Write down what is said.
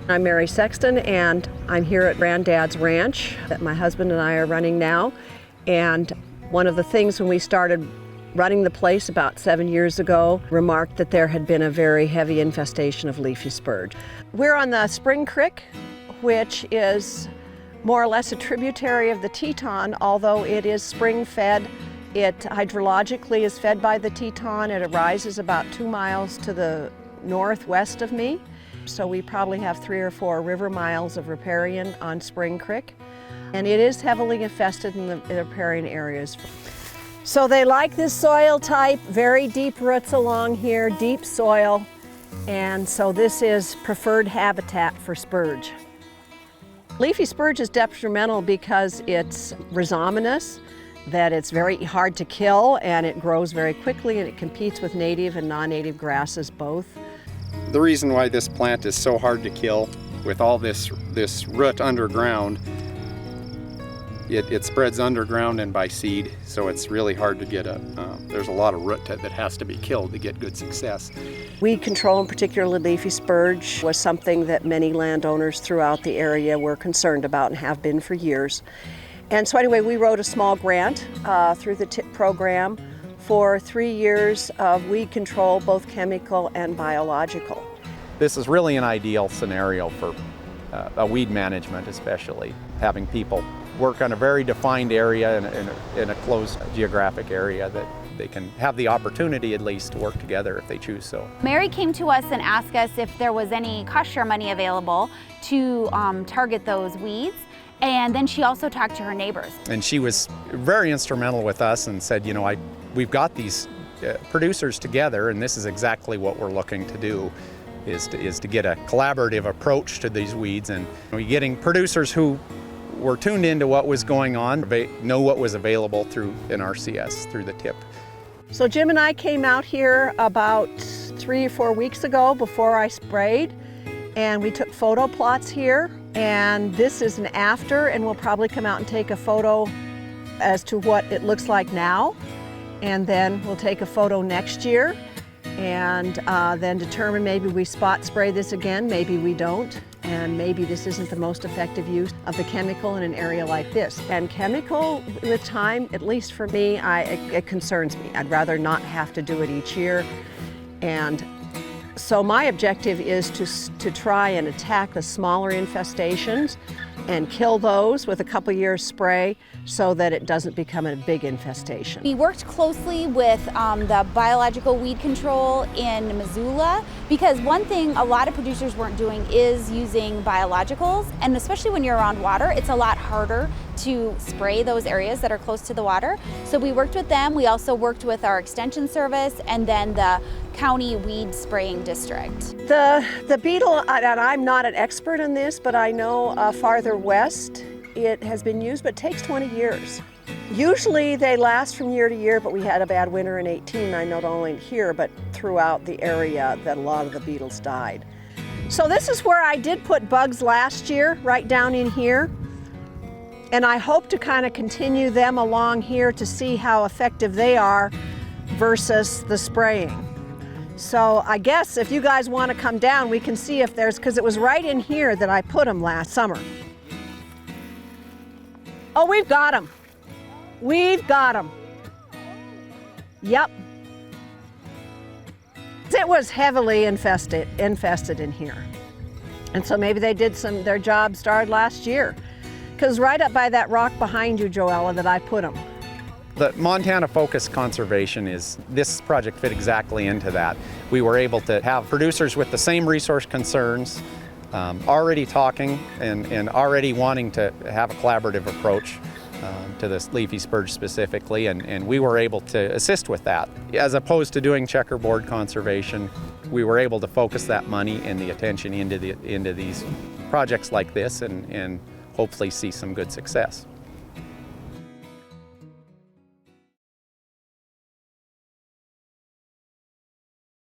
I'm Mary Sexton, and I'm here at Granddad's Ranch that my husband and I are running now. And one of the things when we started running the place about 7 years ago, remarked that there had been a very heavy infestation of leafy spurge. We're on the Spring Creek, which is more or less a tributary of the Teton, although it is spring-fed. It hydrologically is fed by the Teton. It arises about 2 miles to the northwest of me. So we probably have 3 or 4 river miles of riparian on Spring Creek. And it is heavily infested in the riparian areas. So they like this soil type, very deep roots along here, deep soil. And so this is preferred habitat for spurge. Leafy spurge is detrimental because it's rhizomatous, that it's very hard to kill, and it grows very quickly, and it competes with native and non-native grasses both. The reason why this plant is so hard to kill, with all this root underground, it spreads underground and by seed, so it's really hard to get there's a lot of root that has to be killed to get good success. Weed control, and particularly leafy spurge, was something that many landowners throughout the area were concerned about and have been for years. And so anyway, we wrote a small grant through the TIP program for 3 years of weed control, both chemical and biological. This is really an ideal scenario for a weed management, especially having people work on a very defined area in a closed geographic area that they can have the opportunity at least to work together if they choose so. Mary came to us and asked us if there was any cost share money available to target those weeds. And then she also talked to her neighbors. And she was very instrumental with us and said, you know, we've got these producers together, and this is exactly what we're looking to do, is to get a collaborative approach to these weeds, and we're getting producers who were tuned into what was going on, know what was available through NRCS, through the TIP. So Jim and I came out here about 3 or 4 weeks ago before I sprayed, and we took photo plots here, and this is an after, and we'll probably come out and take a photo as to what it looks like now, and then we'll take a photo next year, and then determine maybe we spot spray this again, maybe we don't, and maybe this isn't the most effective use of the chemical in an area like this. And chemical, with time, at least for me, it concerns me. I'd rather not have to do it each year. And so my objective is to try and attack the smaller infestations and kill those with a couple years spray so that it doesn't become a big infestation. We worked closely with the biological weed control in Missoula, because one thing a lot of producers weren't doing is using biologicals, and especially when you're around water, it's a lot harder to spray those areas that are close to the water. So we worked with them. We also worked with our extension service and then the county weed spraying district. The beetle, and I'm not an expert in this, but I know farther west it has been used, but it takes 20 years. Usually they last from year to year, but we had a bad winter in 18, I not only here, but throughout the area that a lot of the beetles died. So this is where I did put bugs last year, right down in here. And I hope to kind of continue them along here to see how effective they are versus the spraying. So I guess if you guys want to come down, we can see if there's, because it was right in here that I put them last summer. Oh, we've got them. We've got them. Yep. It was heavily infested in here. And so maybe they did their job started last year. Because right up by that rock behind you, Joella, that I put them. The Montana Focus Conservation this project fit exactly into that. We were able to have producers with the same resource concerns, already talking and already wanting to have a collaborative approach to this leafy spurge specifically, and we were able to assist with that. As opposed to doing checkerboard conservation, we were able to focus that money and the attention into these projects like this and hopefully see some good success.